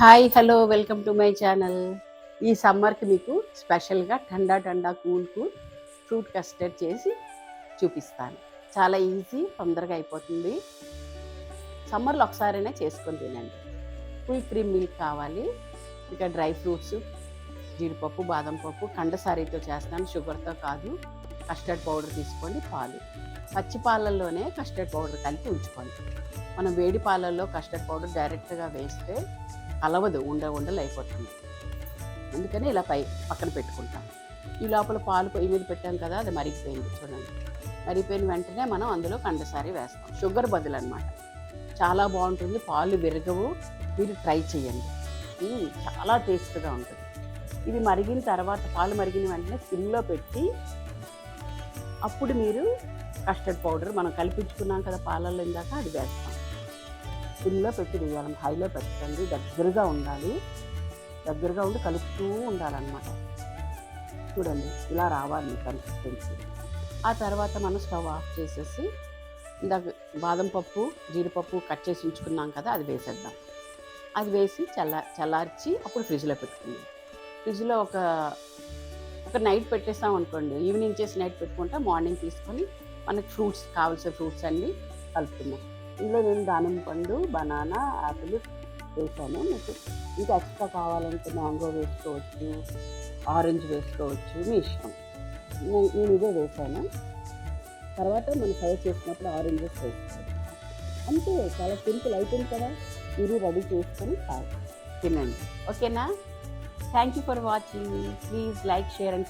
Hi hello welcome to my channel. ఈ సమ్మర్కి మీకు స్పెషల్గా టండా కూల్ ఫ్రూట్ కస్టర్డ్ చేసి చూపిస్తాను. చాలా ఈజీ, తొందరగా అయిపోతుంది. సమ్మర్లో ఒకసారైనా చేసుకొని తినండి. ఫుల్ క్రీమ్ మిల్క్ కావాలి, ఇంకా డ్రై ఫ్రూట్స్, జీడిపప్పు, బాదం పప్పు, కండసారీతో చేస్తాను, షుగర్తో కాదు. కస్టర్డ్ పౌడర్ తీసుకోండి, పాలు, పచ్చి పాలల్లోనే కస్టర్డ్ పౌడర్ కలిపి ఉంచుకోండి. మనం వేడి పాలల్లో కస్టర్డ్ పౌడర్ డైరెక్ట్గా వేస్తే కలవదు, ఉండలు అయిపోతుంది. అందుకని ఇలా పక్కన పెట్టుకుంటాం. ఈ లోపల పాలు పొయ్యి మీద పెట్టాం కదా, అది మరిగిపోయింది చూడండి. మరిగిపోయిన వెంటనే మనం అందులో కండసారి వేస్తాం, షుగర్ బదులు అనమాట. చాలా బాగుంటుంది, పాలు విరగవు, మీరు ట్రై చేయండి. చాలా టేస్ట్గా ఉంటుంది. ఇది మరిగిన తర్వాత, పాలు మరిగిన వెంటనే సిమ్లో పెట్టి, అప్పుడు మీరు కస్టర్డ్ పౌడర్ మనం కలిపించుకున్నాం కదా పాలల్లో ఇందాక, అది వేస్తాం. సిమ్లో పెట్టి వేయాలి, హైలో పెట్టండి. దగ్గరగా ఉండాలి, దగ్గరగా ఉండి కలుపుతూ ఉండాలన్నమాట. చూడండి, ఇలా రావాలి కన్సిస్టెన్సీ. ఆ తర్వాత మనం స్టవ్ ఆఫ్ చేసేసి, ఇందాక బాదం పప్పు, జీడిపప్పు కట్ చేసి ఉంచుకున్నాం కదా, అది వేసేద్దాం. అది వేసి చల్లార్చి అప్పుడు ఫ్రిడ్జ్లో పెట్టుకుందాం. ఫ్రిడ్జ్లో ఒక నైట్ పెట్టేస్తాం అనుకోండి, ఈవినింగ్ చేసి నైట్ పెట్టుకుంటే మార్నింగ్ తీసుకొని మనకి ఫ్రూట్స్, కావాల్సిన ఫ్రూట్స్ అన్నీ కలుపుతున్నాం. ఇందులో నేను దానిమ్మ పండు, బనానా, యాపిల్ వేసాను. మీకు ఇంకా ఎక్స్ట్రా కావాలంటే మ్యాంగో వేసుకోవచ్చు, ఆరెంజ్ వేసుకోవచ్చు, మీ ఇష్టం. నేను ఇదే వేసాను. తర్వాత మనం ఫ్రై చేసినప్పుడు ఆరెంజెస్ వేసుకోవచ్చు. అంతే, చాలా సింపుల్ అయిపోయింది కదా. మీరు రెడీ చేసుకొని తినండి, ఓకేనా? Thank you for watching. Please like, share and